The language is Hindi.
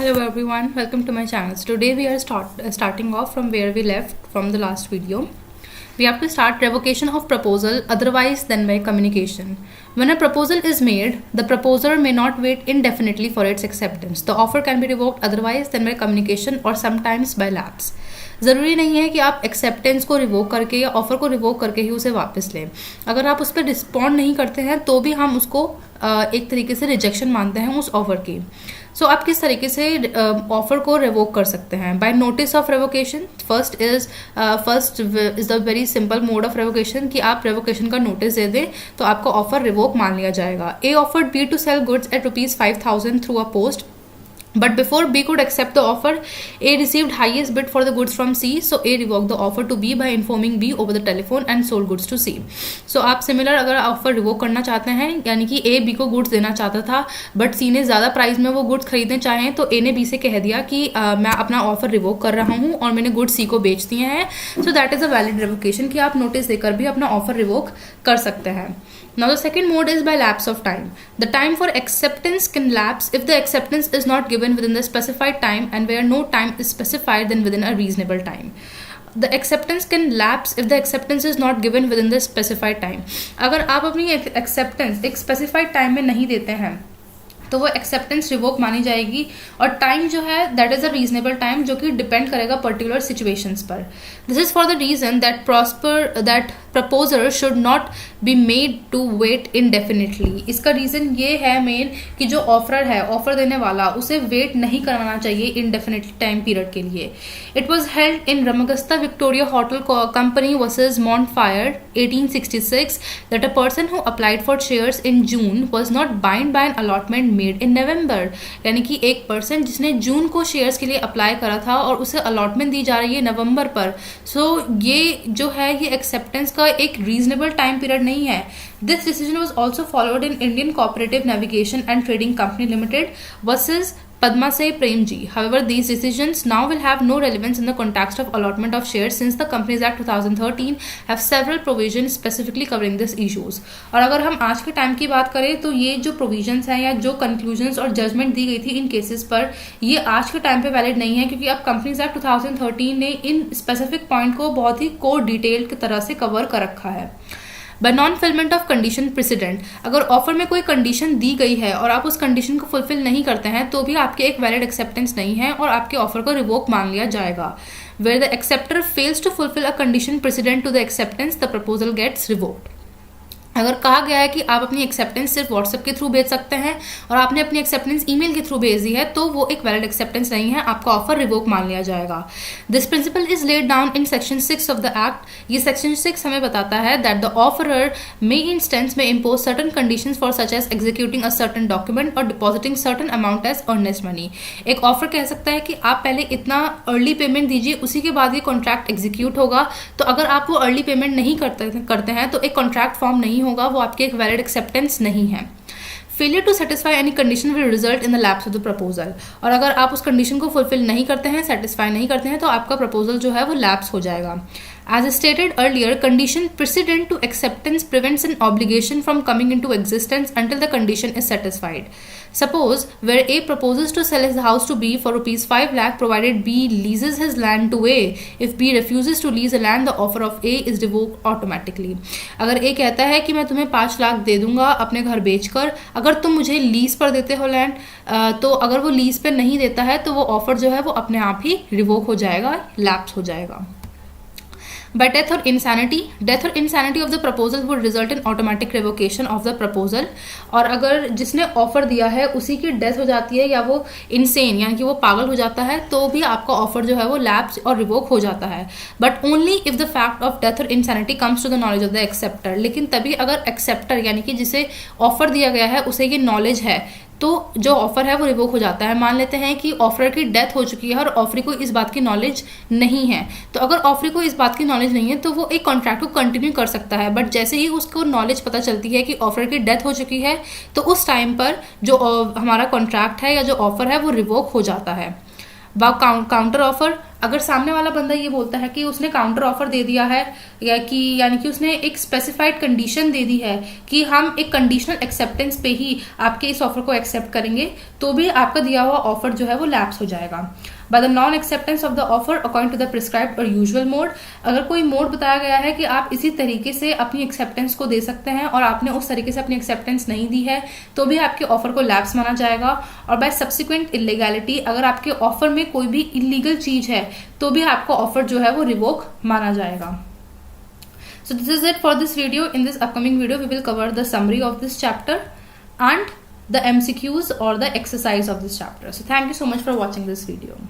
Hello everyone, welcome to my channel. So today we are starting off from where we left from the last video. We have to start revocation of proposal otherwise than by communication. When a proposal is made, the proposer may not wait indefinitely for its acceptance. The offer can be revoked otherwise than by communication or sometimes by lapse. ज़रूरी नहीं है कि आप एक्सेप्टेंस को रिवोक करके या ऑफ़र को रिवोक करके ही उसे वापस लें. अगर आप उस पर रिस्पॉन्ड नहीं करते हैं तो भी हम उसको एक तरीके से रिजेक्शन मानते हैं उस ऑफ़र की. सो आप किस तरीके से ऑफ़र को रिवोक कर सकते हैं? By notice of revocation. First is the very simple mode of revocation कि आप रेवोकेशन का नोटिस दे दें तो आपका ऑफ़र रिवोक मान लिया जाएगा. A offered B to sell goods at ₹5,000 through a post. But before B could accept the offer, A received highest bid for the goods from C. So A revoked the offer to B by informing B over the telephone and sold goods to C. So आप सिमिलर अगर ऑफर रिवोक करना चाहते हैं, यानी कि A B को गुड्स देना चाहता था बट C ने ज़्यादा प्राइस में वो गुड्स खरीदने चाहें तो A ने B से कह दिया कि मैं अपना ऑफर रिवोक कर रहा हूँ और मैंने गुड्स C को बेच दिए हैं. So that is a valid revocation कि आप नोटिस देकर भी अपना ऑफर रिवोक कर सकते हैं. Now the second mode is by lapse of time. The time for acceptance can lapse if the acceptance is not given within the specified time, and where no time is specified then within a reasonable time. The acceptance can lapse if the acceptance is not given within the specified time. अगर आप अपनी acceptance एक specified time में नहीं देते हैं तो वो एक्सेप्टेंस रिवोक मानी जाएगी. और टाइम जो है that is a reasonable time जो कि डिपेंड करेगा पर्टिकुलर सिचुएशंस पर. This is for the reason that proposer should not be made to wait indefinitely. इसका रीज़न ये है मेन कि जो ऑफरर है, ऑफर देने वाला, उसे वेट नहीं करवाना चाहिए इनडेफिनिट टाइम पीरियड के लिए. It was held in Ramsgate Victoria hotel company versus Montefiore 1866 that a person who applied for shares in June was not bind by an allotment made in November. यानी कि एक पर्सन जिसने जून को शेयर्स के लिए अप्लाई करा था और उसे अलॉटमेंट दी जा रही है नवंबर पर. सो ये जो है ये एक्सेप्टेंस का एक रीजनेबल टाइम पीरियड नहीं है. This decision was also followed in Indian cooperative navigation and trading company limited versus Padmasai Premji. However, these decisions now will have no relevance in the context of allotment of shares since the Companies Act 2013 have several provisions specifically covering these issues. और अगर हम आज के टाइम की बात करें तो ये जो प्रोविजंस हैं या जो कंक्लूजन्स और जजमेंट दी गई थी इन केसेस पर, ये आज के टाइम पे वैलिड नहीं है क्योंकि अब कंपनीज एक्ट 2013 ने इन स्पेसिफिक पॉइंट को बहुत ही कोर डिटेल की तरह से कवर कर रखा है. By non fulfilment of condition precedent. अगर ऑफर में कोई कंडीशन दी गई है और आप उस कंडीशन को फुलफिल नहीं करते हैं तो भी आपके एक वैलिड एक्सेप्टेंस नहीं है और आपके ऑफर को रिवोक मान लिया जाएगा. Where the acceptor fails to fulfil a condition precedent to the acceptance the proposal gets revoked. अगर कहा गया है कि आप अपनी एक्सेप्टेंस सिर्फ व्हाट्सएप के थ्रू भेज सकते हैं और आपने अपनी एक्सेप्टेंस ईमेल के थ्रू भेज दी है तो वो एक वैलिड एक्सेप्टेंस नहीं है, आपका ऑफर रिवोक मान लिया जाएगा. This principle is laid down in section 6 of the act. ये सेक्शन 6 हमें बताता है that the offerer may instance में impose certain conditions for such as executing a certain document और depositing certain amount as earnest money. एक ऑफर कह सकता है कि आप पहले इतना अर्ली पेमेंट दीजिए, उसी के बाद ये कॉन्ट्रैक्ट एग्जीक्यूट होगा. तो अगर आप वो अर्ली पेमेंट नहीं करते हैं तो एक कॉन्ट्रैक्ट फॉर्म नहीं होगा, वो आपके एक वैलिड एक्सेप्टेंस नहीं है. Failure to satisfy any condition will result in the lapse of the proposal. और अगर आप उस कंडीशन को फुलफिल नहीं करते हैं, सेटिस्फाई नहीं करते हैं तो आपका प्रपोजल जो है वो लैप्स हो जाएगा. As stated earlier, condition precedent to acceptance prevents an obligation from coming into existence until the condition is satisfied. Suppose where A proposes to sell his house to B for ₹5 lakh provided B leases his land to A. If B refuses to lease the land, the offer of A is revoked automatically. अगर A कहता है कि मैं तुम्हें 5 लाख दे दूंगा अपने घर बेचकर, अगर तुम मुझे लीज पर देते हो लैंड, तो अगर वो लीज पर नहीं देता है तो वो ऑफर जो है वो अपने आप ही रिवोक हो जाएगा, लैप्स हो जाएगा. By death or insanity of the proposal would result in automatic revocation of the proposal. और अगर जिसने ऑफर दिया है उसी की डेथ हो जाती है या वो इंसेन यानी कि वो पागल हो जाता है तो भी आपका ऑफर जो है वो लैप्स और रिवोक हो जाता है. But only if the fact of death और insanity comes to the knowledge of the acceptor. लेकिन तभी अगर एक्सेप्टर यानी कि जिसे ऑफर दिया गया है उसे ये नॉलेज है तो जो ऑफर है वो रिवोक हो जाता है. मान लेते हैं कि ऑफर की डेथ हो चुकी है और ऑफरी को इस बात की नॉलेज नहीं है, तो अगर ऑफरी को इस बात की नॉलेज नहीं है तो वो एक कॉन्ट्रैक्ट को कंटिन्यू कर सकता है. बट जैसे ही उसको नॉलेज पता चलती है कि ऑफर की डेथ हो चुकी है तो उस टाइम पर जो हमारा कॉन्ट्रैक्ट है या जो ऑफर है वो रिवोक हो जाता है. Counter offer. अगर सामने वाला बंदा ये बोलता है कि उसने काउंटर ऑफर दे दिया है या कि यानी कि उसने एक स्पेसिफाइड कंडीशन दे दी है कि हम एक कंडीशनल एक्सेप्टेंस पे ही आपके इस ऑफर को एक्सेप्ट करेंगे, तो भी आपका दिया हुआ ऑफर जो है वो लैप्स हो जाएगा। By the non acceptance of the offer according to the prescribed और यूजुअल मोड, अगर कोई मोड बताया गया है कि आप इसी तरीके से अपनी एक्सेप्टेंस को दे सकते हैं और आपने उस तरीके से अपनी एक्सेप्टेंस नहीं दी है, तो भी आपके ऑफर को लैप्स माना जाएगा। और बाय सब्सिक्वेंट इलीगैलिटी, अगर आपके ऑफर में कोई भी इलीगल चीज है तो भी आपका ऑफर जो है वो रिवोक माना जाएगा। So this is it for this video. In this upcoming video, we will cover the summary of this chapter and the MCQs or the exercise of this chapter. So thank you so much for watching this video.